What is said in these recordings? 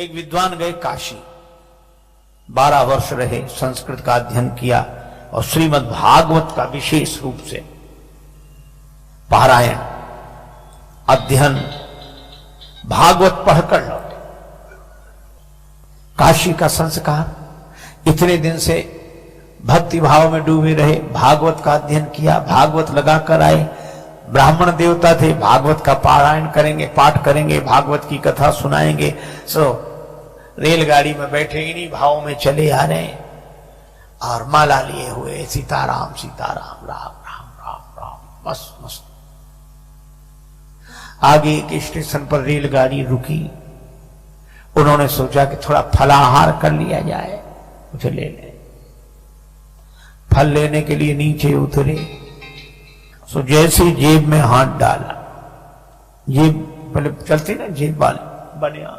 एक विद्वान गए काशी, 12 वर्ष रहे, संस्कृत का अध्ययन किया और श्रीमद् भागवत का विशेष रूप से पारायण अध्ययन भागवत पढ़कर लौटे। काशी का संस्कार, इतने दिन से भक्ति भाव में डूबे रहे, भागवत का अध्ययन किया, भागवत लगाकर आए, ब्राह्मण देवता थे, भागवत का पारायण करेंगे, पाठ करेंगे, भागवत की कथा सुनाएंगे। रेलगाड़ी में बैठे इन्हीं भाव में चले आ रहे हैं और माला लिए हुए सीताराम सीताराम राम राम राम राम, बस मस्त। आगे एक स्टेशन पर रेलगाड़ी रुकी, उन्होंने सोचा कि थोड़ा फलाहार कर लिया जाए, कुछ ले ले। फल लेने के लिए नीचे उतरे, सो जैसे जेब में हाथ डाला, जेब पहले चलती ना जेब वाले बनिया,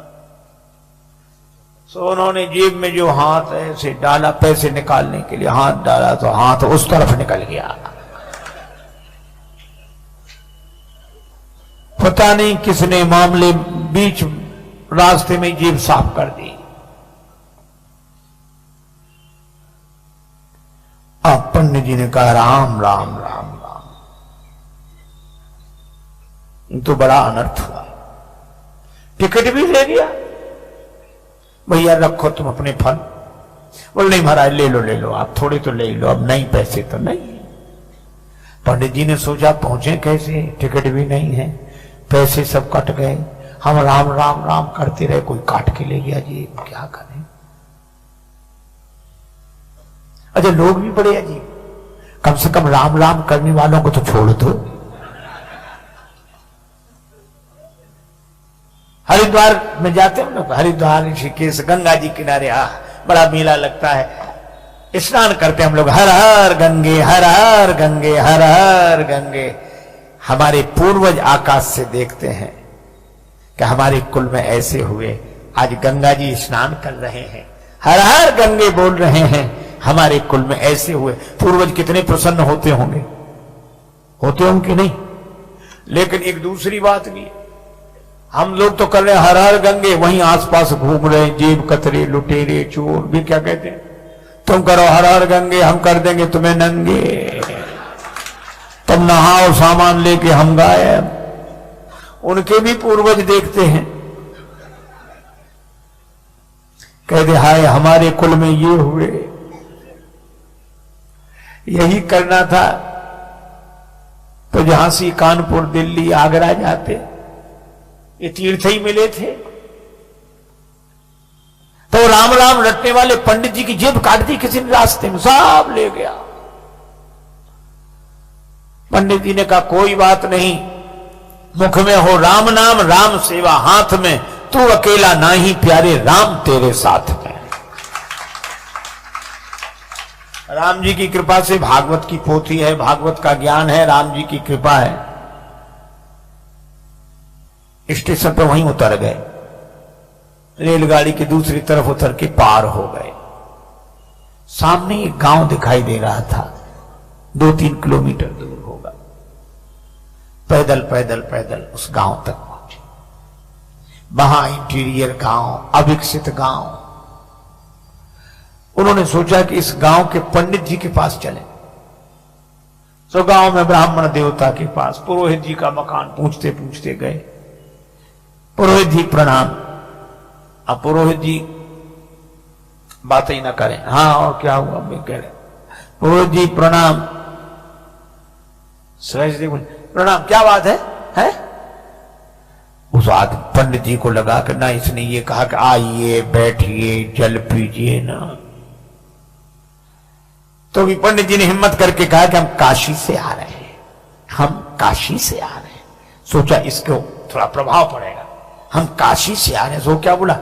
सो उन्होंने जेब में जो हाथ ऐसे डाला पैसे निकालने के लिए, हाथ डाला तो हाथ उस तरफ निकल गया। पता नहीं किसने मामले बीच रास्ते में जेब साफ कर दी। अब पंडित जी ने कहा राम राम राम राम, तो बड़ा अनर्थ हुआ। टिकट भी ले लिया, भैया रखो तुम अपने फल। बोल नहीं महाराज ले लो आप, थोड़े तो ले लो, अब नहीं पैसे तो नहीं। पंडित जी ने सोचा पहुंचे कैसे, टिकट भी नहीं है, पैसे सब कट गए, हम राम राम राम करते रहे, कोई काट के ले गया जी, क्या करें। अच्छा लोग भी बड़े अजीब, कम से कम राम राम करने वालों को तो छोड़ दो। हरिद्वार में जाते हैं लोग, हरिद्वार ऋषिकेश गंगा जी किनारे बड़ा मेला लगता है, स्नान करते हम लोग, हर हर गंगे हर हर गंगे हर हर गंगे। हमारे पूर्वज आकाश से देखते हैं कि हमारे कुल में ऐसे हुए, आज गंगा जी स्नान कर रहे हैं, हर हर गंगे बोल रहे हैं, हमारे कुल में ऐसे हुए। पूर्वज कितने प्रसन्न होते होंगे कि नहीं। लेकिन एक दूसरी बात भी, हम लोग तो कर रहे हैं हर हर गंगे, वहीं आसपास घूम रहे हैं जेब कतरे लुटेरे चोर भी, क्या कहते हैं, तुम करो हर हर गंगे, हम कर देंगे तुम्हें नंगे, तुम नहाओ सामान लेके हम गायब। उनके भी पूर्वज देखते हैं, कहते हाय हमारे कुल में ये हुए। यही करना था तो झांसी कानपुर दिल्ली आगरा जाते, ये तीर्थ ही मिले थे। तो राम राम रटने वाले पंडित जी की जेब काट दी किसी ने रास्ते में, सब ले गया। पंडित जी ने कहा कोई बात नहीं, मुख में हो राम नाम राम सेवा हाथ में, तू अकेला नाही प्यारे राम तेरे साथ में। राम जी की कृपा से भागवत की पोथी है, भागवत का ज्ञान है, राम जी की कृपा है। स्टेशन पर वहीं उतर गए, रेलगाड़ी की दूसरी तरफ उतर के पार हो गए। सामने एक गांव दिखाई दे रहा था, 2-3 किलोमीटर दूर होगा। पैदल पैदल पैदल उस गांव तक पहुंचे। वहां इंटीरियर गांव, अविकसित गांव। उन्होंने सोचा कि इस गांव के पंडित जी के पास चले। तो गांव में ब्राह्मण देवता के पास पुरोहित जी का मकान पूछते पूछते गए। पुरोहित जी प्रणाम। अब पुरोहित जी बात ही ना करें, हाँ और क्या हुआ मैं कह रहे, पुरोहित जी प्रणाम। सहज प्रणाम, क्या बात है? उस आदमी पंडित जी को लगा कि ना इसने ये कहा कि आइए बैठिए जल पीजिए ना, तो भी पंडित जी ने हिम्मत करके कहा कि हम काशी से आ रहे हैं, हम काशी से आ रहे हैं। सोचा इसको थोड़ा प्रभाव पड़ेगा, हम काशी से आ रहे हैं। सो क्या बोला,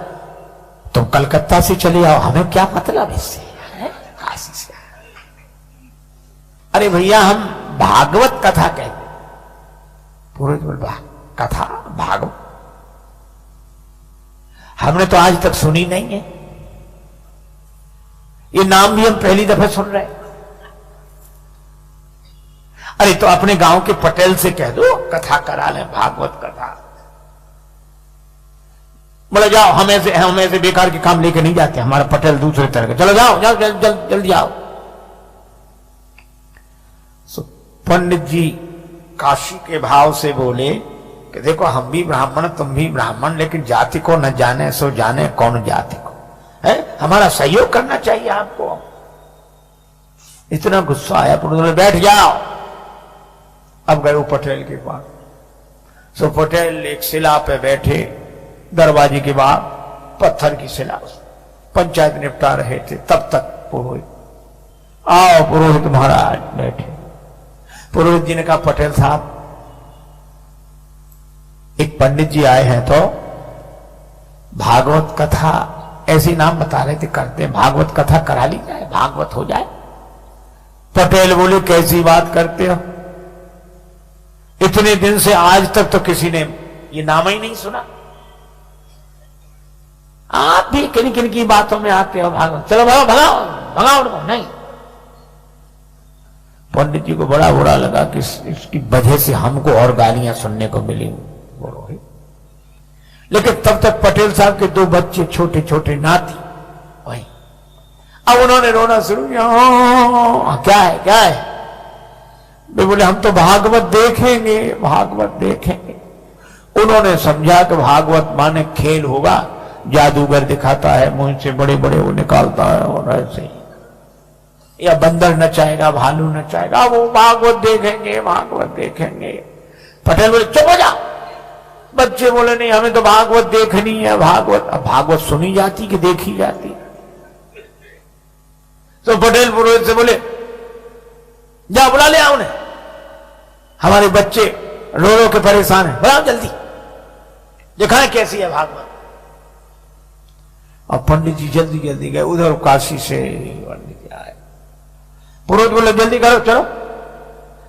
तुम कलकत्ता से चले आओ, हमें क्या मतलब इससे, काशी से आ रहे हैं। अरे भैया हम भागवत कथा कहते। पुरोहित बोल कथा भागवत हमने तो आज तक सुनी नहीं है, ये नाम भी हम पहली दफा सुन रहे हैं। अरे तो अपने गांव के पटेल से कह दो कथा करा लें, भागवत कथा। बोले जाओ, हम ऐसे बेकार के काम लेके नहीं जाते, हमारा पटेल दूसरे तरह का, चलो जाओ जाओ जल्दी जाओ। सो पंडित जी काशी के भाव से बोले कि देखो हम भी ब्राह्मण तुम भी ब्राह्मण, लेकिन जाति को न जाने सो जाने कौन जाति को है, हमारा सहयोग करना चाहिए आपको। इतना गुस्सा आया, पुरोहित बैठ जाओ। अब गए वो पटेल के पास। सो पटेल एक शिला पे बैठे, दरवाजे के बाहर पत्थर की शिला, पंचायत निपटा रहे थे। तब तक पुरोहित, आओ पुरोहित महाराज बैठे। पुरोहित जी ने कहा पटेल साहब एक पंडित जी आए हैं, तो भागवत कथा ऐसी नाम बता रहे थे करते हैं, भागवत कथा करा ली जाए, भागवत हो जाए। पटेल बोले कैसी बात करते हो, इतने दिन से आज तक तो किसी ने ये नाम ही नहीं सुना, आप भी किन किन की बातों में आते हो भागवत, चलो भगाओ भगाओ भगाओ उनको। नहीं, पंडित जी को बड़ा बुरा लगा कि इसकी वजह से हमको और गालियां सुनने को मिली। लेकिन तब तक पटेल साहब के दो बच्चे छोटे छोटे नाती वही, अब उन्होंने रोना शुरू किया, क्या है क्या है। वे बोले हम तो भागवत देखेंगे, भागवत देखेंगे। उन्होंने समझा कि भागवत माने खेल होगा, जादूगर दिखाता है, मुंह से बड़े बड़े वो निकालता है और ऐसे ही, या बंदर नचाएगा भालू नचाएगा, वो भागवत देखेंगे भागवत देखेंगे। पटेल बोले चुप हो जा। बच्चे बोले नहीं हमें तो भागवत देखनी है, भागवत। अब भागवत सुनी जाती कि देखी जाती। तो पटेल पुरोहित से बोले जा बुला ले आओ उन्हें, हमारे बच्चे रो रो के परेशान है, बुलाओ जल्दी, दिखाएं कैसी है भागवत। और पंडित जी जल्दी जल्दी गए, उधर काशी से पंडित आए। पुरोहित बोले जल्दी करो चलो।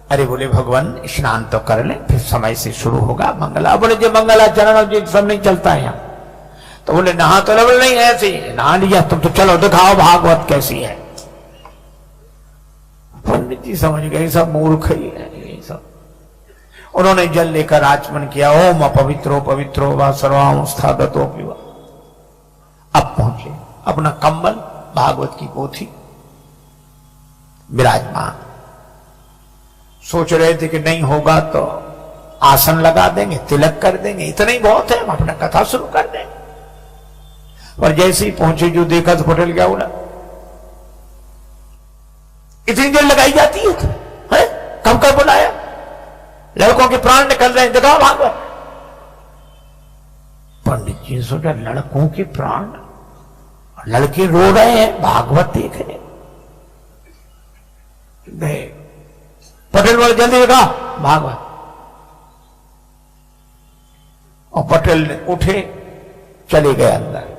अरे बोले भगवान स्नान तो कर ले, फिर समय से शुरू होगा मंगला। बोले जो मंगलाचरण जी सब नहीं चलता है यहाँ। तो बोले नहा तो बोले नहीं ऐसे नहा लिया तुम, तो चलो दिखाओ भागवत कैसी है। पंडित जी समझ गए सब मूर्ख ही है ये सब। उन्होंने जल लेकर आचमन किया, ओम अपवित्रो पवित्रो व सर्वावस्थागतो पिवा। अब पहुंचे, अपना कंबल भागवत की पोथी विराजमान। सोच रहे थे कि नहीं होगा तो आसन लगा देंगे, तिलक कर देंगे, इतना ही बहुत है, हम अपना कथा शुरू कर देंगे। पर जैसे ही पहुंचे जो देखा तो पटेल क्या बोला, इतनी देर लगाई जाती है? कब कब बुलाया, लड़कों के प्राण निकल रहे हैं, दिखाओ भागवत। पंडित जी ने सोचा लड़कों के प्राण, लड़के रो रहे हैं, भागवत देख रहे। पटेल बोले जल्दी दिखा भागवत। और पटेल ने उठे चले गए अंदर।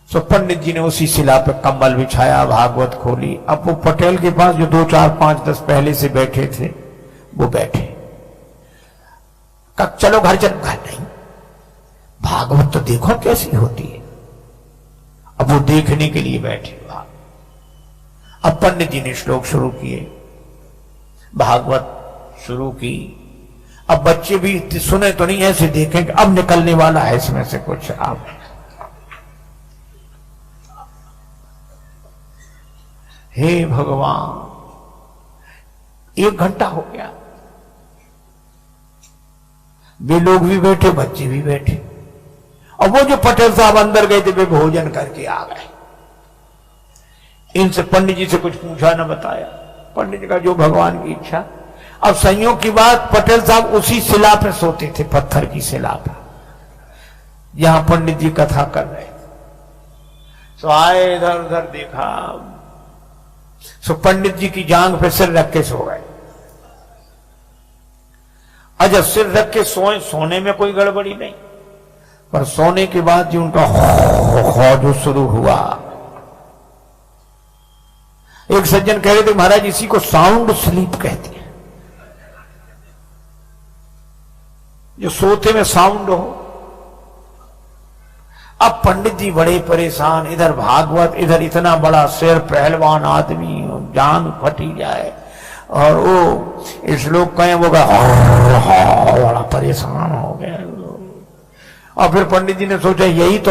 सो पंडित जी ने उसी शिला पे कंबल बिछाया, भागवत खोली। अब वो पटेल के पास जो 2 4 5 10 पहले से बैठे थे वो बैठे। कब चलो घर चलो, घर नहीं, भागवत तो देखो कैसी होती है। अब वो देखने के लिए बैठे। अब पंडित जी ने श्लोक शुरू किए, भागवत शुरू की। अब बच्चे भी सुने तो नहीं, ऐसे देखें कि अब निकलने वाला है इसमें से कुछ। अब हे भगवान, 1 घंटा हो गया, वे लोग भी बैठे, बच्चे भी बैठे। और वो जो पटेल साहब अंदर गए थे वे भोजन करके आ गए। इनसे पंडित जी से कुछ पूछा न बताया। पंडित जी का जो भगवान की इच्छा। अब संयोग की बात, पटेल साहब उसी शिला पे सोते थे, पत्थर की शिला पे, जहां पंडित जी कथा कर रहे थे। सो आए, इधर उधर देखा। सो पंडित जी की जांग पे सिर रख के सो गए। अच्छा, सिर रख के सोए, सोने में कोई गड़बड़ी नहीं, पर सोने के बाद जो उनका जो शुरू हुआ। एक सज्जन कह रहे थे महाराज इसी को साउंड स्लीप कहते हैं, जो सोते में साउंड हो। अब पंडित जी बड़े परेशान, इधर भागवत, इधर इतना बड़ा सिर, पहलवान आदमी, जान फटी जाए। और वो इस लोग कहें वो बड़ा परेशान हो गया। और फिर पंडित जी ने सोचा यही तो